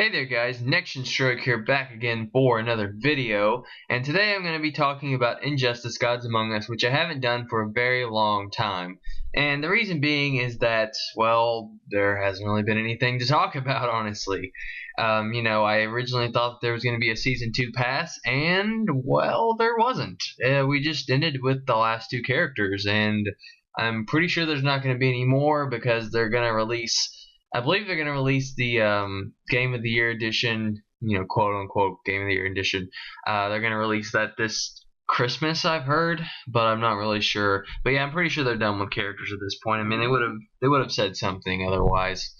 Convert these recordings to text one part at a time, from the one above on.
Hey there guys, Nection Stroke here back again for another video, and today I'm going to be talking about Injustice Gods Among Us, which I haven't done for a very long time. And the reason being is that, well, there hasn't really been anything to talk about, honestly. I originally thought there was going to be a Season 2 pass, and, well, there wasn't. We just ended with the last two characters, and I'm pretty sure there's not going to be any more because they're going to release... I believe they're going to release the Game of the Year edition, quote unquote Game of the Year edition. They're going to release that this Christmas, I've heard, but I'm not really sure. But yeah, I'm pretty sure they're done with characters at this point. I mean, they would have said something otherwise.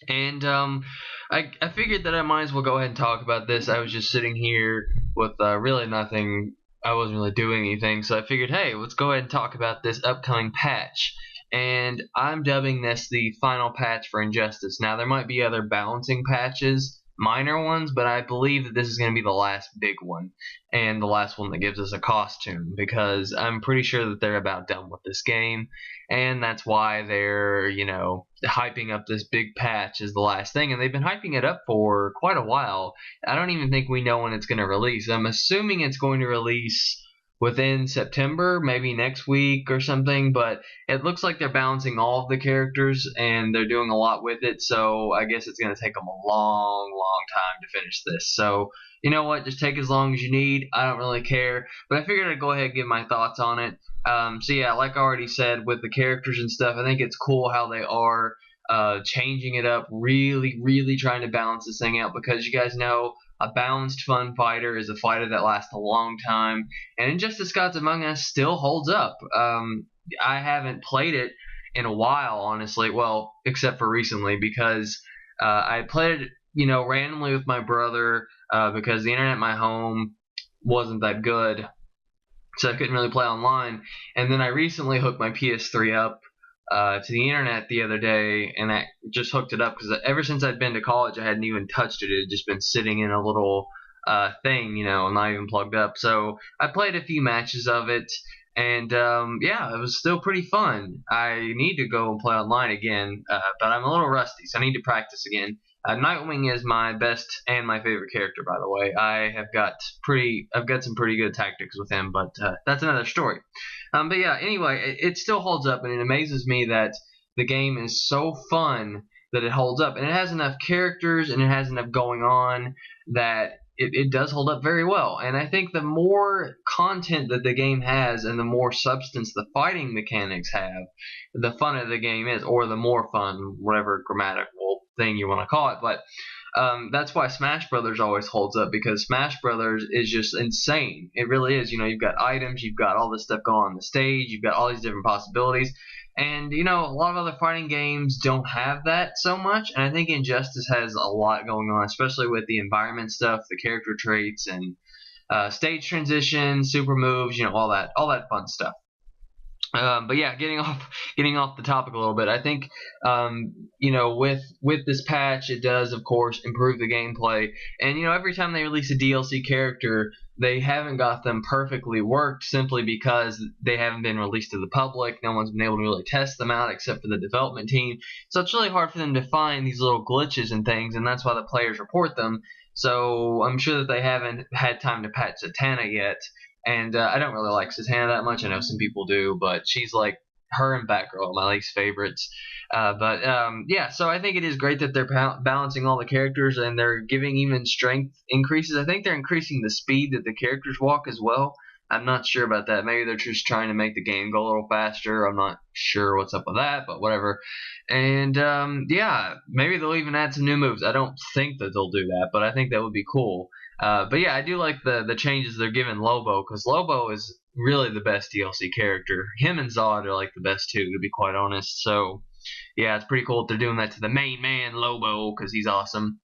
And I figured that I might as well go ahead and talk about this. I was just sitting here with really nothing. I wasn't really doing anything, so I figured, hey, let's go ahead and talk about this upcoming patch. And I'm dubbing this the final patch for Injustice. Now, there might be other balancing patches, minor ones, but I believe that this is going to be the last big one, and the last one that gives us a costume, because I'm pretty sure that they're about done with this game, and that's why they're, hyping up this big patch as the last thing, and they've been hyping it up for quite a while. I don't even think we know when it's going to release. I'm assuming it's going to release within September, maybe next week or something, but it looks like they're balancing all of the characters and they're doing a lot with it, so I guess it's going to take them a long time to finish this. So, you know what, just take as long as you need. I don't really care, but I figured I'd go ahead and give my thoughts on it. So yeah, like I already said, with the characters and stuff, I think it's cool how they are changing it up, really trying to balance this thing out, because you guys know a balanced, fun fighter is a fighter that lasts a long time, and Injustice Gods Among Us still holds up. I haven't played it in a while, honestly, well, except for recently, because I played it, randomly with my brother, because the internet at my home wasn't that good, so I couldn't really play online, and then I recently hooked my PS3 up to the internet the other day, and I just hooked it up because ever since I'd been to college, I hadn't even touched it. It had just been sitting in a little thing, not even plugged up. So I played a few matches of it, and yeah, it was still pretty fun. I need to go and play online again, but I'm a little rusty, so I need to practice again. Nightwing is my best and my favorite character, by the way. I've got some pretty good tactics with him, but that's another story. But yeah, anyway, it still holds up, and it amazes me that the game is so fun that it holds up, and it has enough characters and it has enough going on that it does hold up very well. And I think the more content that the game has and the more substance the fighting mechanics have, the funner the game is, or the more fun, whatever grammatical thing you want to call it. But that's why Smash Brothers always holds up, because Smash Brothers is just insane. It really is. You've got items, you've got all this stuff going on the stage, you've got all these different possibilities. And, a lot of other fighting games don't have that so much, and I think Injustice has a lot going on, especially with the environment stuff, the character traits, and stage transitions, super moves, all that fun stuff. But yeah, getting off the topic a little bit, I think, with this patch, it does, of course, improve the gameplay. And, every time they release a DLC character, they haven't got them perfectly worked simply because they haven't been released to the public. No one's been able to really test them out except for the development team. So it's really hard for them to find these little glitches and things, and that's why the players report them. So I'm sure that they haven't had time to patch Zatanna yet. And I don't really like Zatanna that much. I know some people do, but she's like, her and Batgirl are my least favorites. Yeah, so I think it is great that they're balancing all the characters, and they're giving even strength increases. I think they're increasing the speed that the characters walk as well. I'm not sure about that. Maybe they're just trying to make the game go a little faster. I'm not sure what's up with that, but whatever. And yeah, maybe they'll even add some new moves. I don't think that they'll do that, but I think that would be cool. But yeah, I do like the changes they're giving Lobo, because Lobo is really the best DLC character. Him and Zod are like the best too, to be quite honest. So yeah, it's pretty cool that they're doing that to the main man, Lobo, because he's awesome.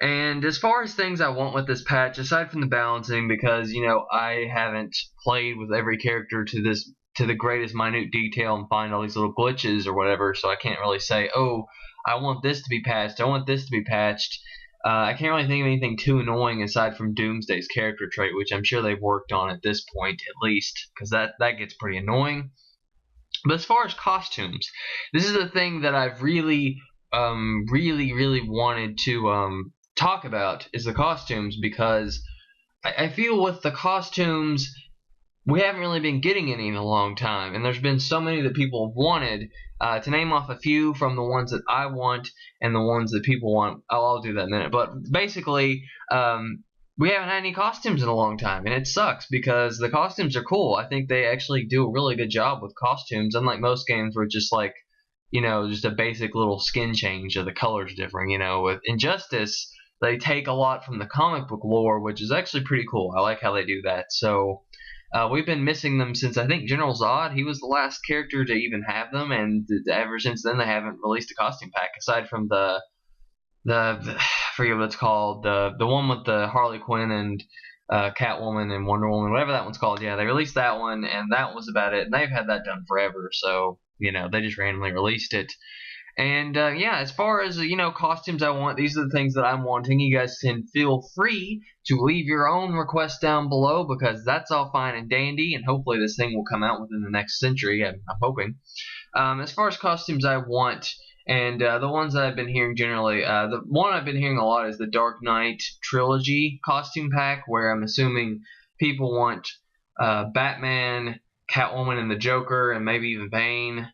And as far as things I want with this patch, aside from the balancing, because I haven't played with every character to the greatest minute detail and find all these little glitches or whatever, so I can't really say, oh, I want this to be patched, I want this to be patched. I can't really think of anything too annoying aside from Doomsday's character trait, which I'm sure they've worked on at this point at least, because that gets pretty annoying. But as far as costumes, this is the thing that I've really wanted to talk about is the costumes, because I feel with the costumes we haven't really been getting any in a long time, and there's been so many that people have wanted. To name off a few from the ones that I want and the ones that people want, I'll do that in a minute. But basically, we haven't had any costumes in a long time, and it sucks because the costumes are cool. I think they actually do a really good job with costumes, unlike most games where it's just like, just a basic little skin change or the color's different. With Injustice, they take a lot from the comic book lore, which is actually pretty cool. I like how they do that. So we've been missing them since, I think, General Zod. He was the last character to even have them, and ever since then they haven't released a costume pack aside from the I forget what it's called, the one with the Harley Quinn and Catwoman and Wonder Woman, whatever that one's called. Yeah, they released that one, and that was about it. And they've had that done forever, so they just randomly released it. And yeah, as far as costumes I want, these are the things that I'm wanting. You guys can feel free to leave your own requests down below, because that's all fine and dandy, and hopefully this thing will come out within the next century. I'm hoping. As far as costumes I want, and the ones that I've been hearing generally, the one I've been hearing a lot is the Dark Knight Trilogy costume pack, where I'm assuming people want Batman, Catwoman, and the Joker, and maybe even Bane.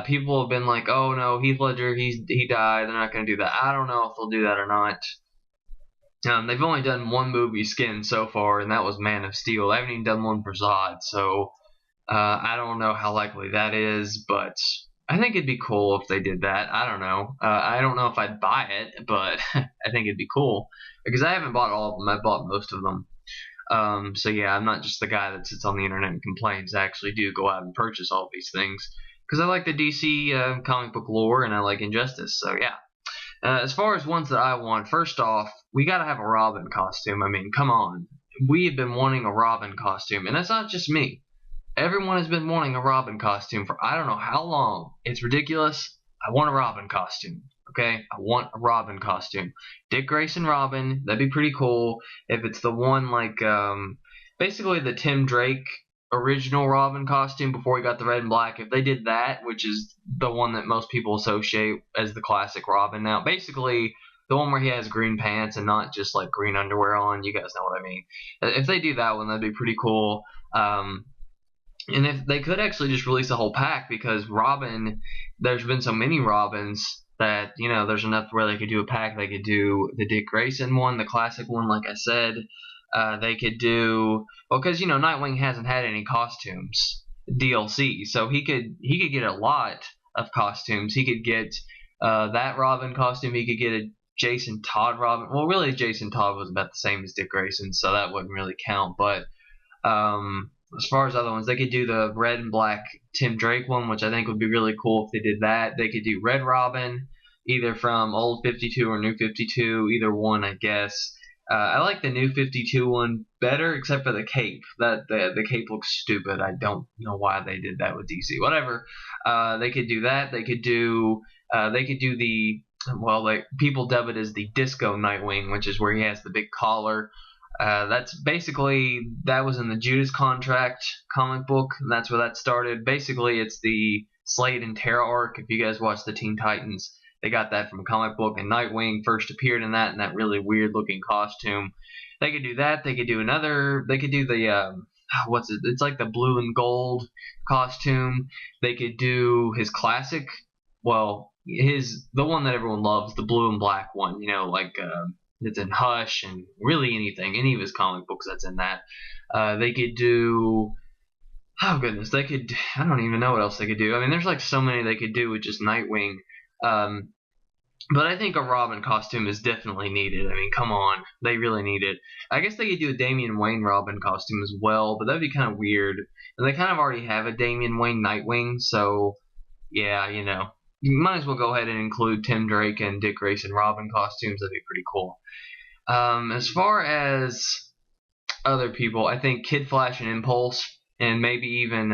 People have been like, oh no, Heath Ledger, he died, they're not going to do that. I don't know if they'll do that or not. They've only done one movie skin so far, and that was Man of Steel. They haven't even done one for Zod, so I don't know how likely that is, but I think it'd be cool if they did that. I don't know. I don't know if I'd buy it, but I think it'd be cool, because I haven't bought all of them. I've bought most of them. So yeah, I'm not just the guy that sits on the internet and complains. I actually do go out and purchase all of these things, because I like the DC comic book lore, and I like Injustice, so yeah. As far as ones that I want, first off, we gotta have a Robin costume. I mean, come on. We have been wanting a Robin costume, and that's not just me. Everyone has been wanting a Robin costume for I don't know how long. It's ridiculous. I want a Robin costume. Okay? I want a Robin costume. Dick Grayson Robin, that'd be pretty cool. If it's the one like, basically the Tim Drake original Robin costume before he got the red and black, if they did that, which is the one that most people associate as the classic Robin now, basically the one where he has green pants and not just like green underwear on, you guys know what I mean. If they do that one, that'd be pretty cool. And if they could actually just release a whole pack, because Robin, there's been so many Robins that, there's enough where they could do a pack. They could do the Dick Grayson one, the classic one, like I said. They could do, well, because Nightwing hasn't had any costumes DLC, so he could get a lot of costumes. He could get that Robin costume. He could get a Jason Todd Robin. Well, really, Jason Todd was about the same as Dick Grayson, so that wouldn't really count. But as far as other ones, they could do the red and black Tim Drake one, which I think would be really cool if they did that. They could do Red Robin, either from Old 52 or New 52, either one, I guess. I like the New 52 one better, except for the cape. The cape looks stupid. I don't know why they did that with DC. Whatever. They could do that. They could do the, well, like people dub it as the Disco Nightwing, which is where he has the big collar. That's basically, that was in the Judas Contract comic book, and that's where that started. Basically, it's the Slade and Terra arc. If you guys watch the Teen Titans, they got that from a comic book, and Nightwing first appeared in that really weird looking costume. They could do that. They could do another. They could do the what's it? It's like the blue and gold costume. They could do his classic. Well, the one that everyone loves, the blue and black one. Like it's in Hush and really any of his comic books that's in that. They could do. Oh goodness, they could. I don't even know what else they could do. I mean, there's like so many they could do with just Nightwing. But I think a Robin costume is definitely needed. I mean, come on. They really need it. I guess they could do a Damian Wayne Robin costume as well, but that'd be kind of weird. And they kind of already have a Damian Wayne Nightwing, so yeah, you might as well go ahead and include Tim Drake and Dick Grayson Robin costumes. That'd be pretty cool. As far as other people, I think Kid Flash and Impulse, and maybe even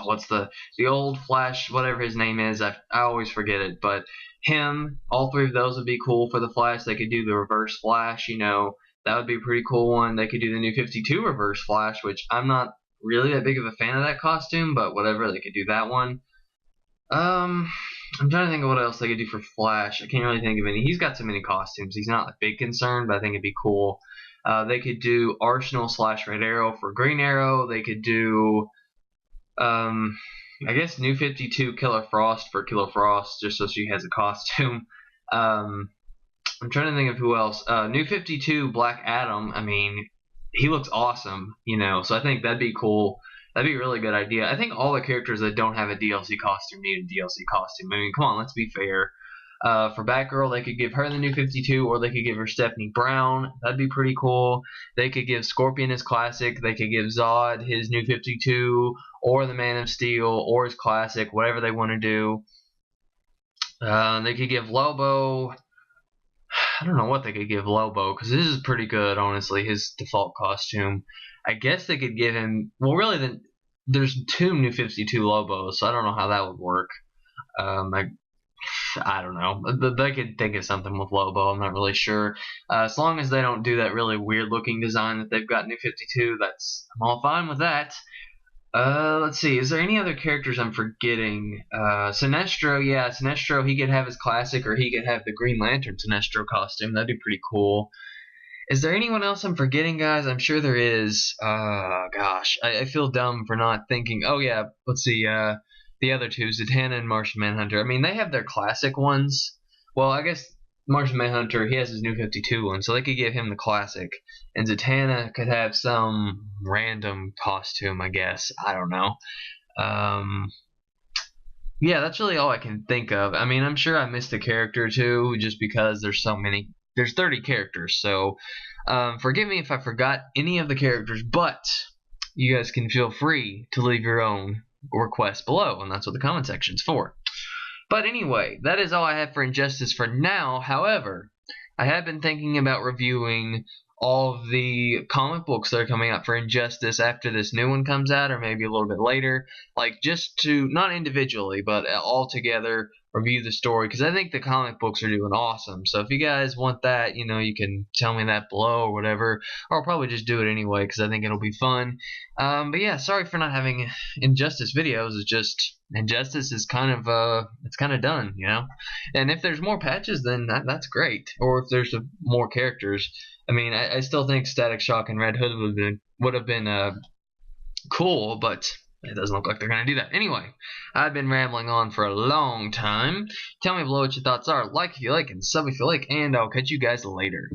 what's the old Flash, whatever his name is, I always forget it, but him, all three of those would be cool for the Flash. They could do the Reverse Flash, that would be a pretty cool one. They could do the New 52 Reverse Flash, which I'm not really that big of a fan of that costume, but whatever, they could do that one. I'm trying to think of what else they could do for Flash. I can't really think of any. He's got so many costumes. He's not a big concern, but I think it'd be cool. They could do Arsenal / Red Arrow for Green Arrow. They could do, I guess, New 52 Killer Frost for Killer Frost, just so she has a costume. I'm trying to think of who else. New 52 Black Adam. I mean, he looks awesome, you know. So I think that'd be cool. That'd be a really good idea. I think all the characters that don't have a DLC costume need a DLC costume. I mean, come on, let's be fair. For Batgirl, they could give her the New 52, or they could give her Stephanie Brown. That'd be pretty cool. They could give Scorpion his classic. They could give Zod his New 52, or the Man of Steel, or his classic, whatever they want to do. They could give Lobo. I don't know what they could give Lobo, because this is pretty good, honestly, his default costume. I guess they could give him, well, really, there's 2 New 52 Lobos, so I don't know how that would work. I don't know. They could think of something with Lobo, I'm not really sure. As long as they don't do that really weird-looking design that they've got in New 52, I'm all fine with that. Let's see. Is there any other characters I'm forgetting? Sinestro, yeah, Sinestro, he could have his classic, or he could have the Green Lantern Sinestro costume. That'd be pretty cool. Is there anyone else I'm forgetting, guys? I'm sure there is. Gosh, I feel dumb for not thinking. Oh, yeah, let's see. The other two, Zatanna and Martian Manhunter. I mean, they have their classic ones. Well, I guess Martian Manhunter, he has his New 52 one, so they could give him the classic. And Zatanna could have some random costume, I guess. I don't know. Yeah, that's really all I can think of. I mean, I'm sure I missed a character too, just because there's so many. There's 30 characters, so forgive me if I forgot any of the characters, but you guys can feel free to leave your own requests below, and that's what the comment section's for. But anyway, that is all I have for Injustice for now. However, I have been thinking about reviewing all of the comic books that are coming out for Injustice after this new one comes out, or maybe a little bit later. Like, just to, not individually, but all together, review the story, because I think the comic books are doing awesome. So if you guys want that, you know, you can tell me that below or whatever, or I'll probably just do it anyway, because I think it'll be fun. But yeah, sorry for not having Injustice videos. It's just, Injustice is kind of, it's kind of done, you know? And if there's more patches, then that's great. Or if there's more characters. I mean, I still think Static Shock and Red Hood would have been cool, but it doesn't look like they're going to do that. Anyway, I've been rambling on for a long time. Tell me below what your thoughts are. Like if you like, and sub if you like, and I'll catch you guys later.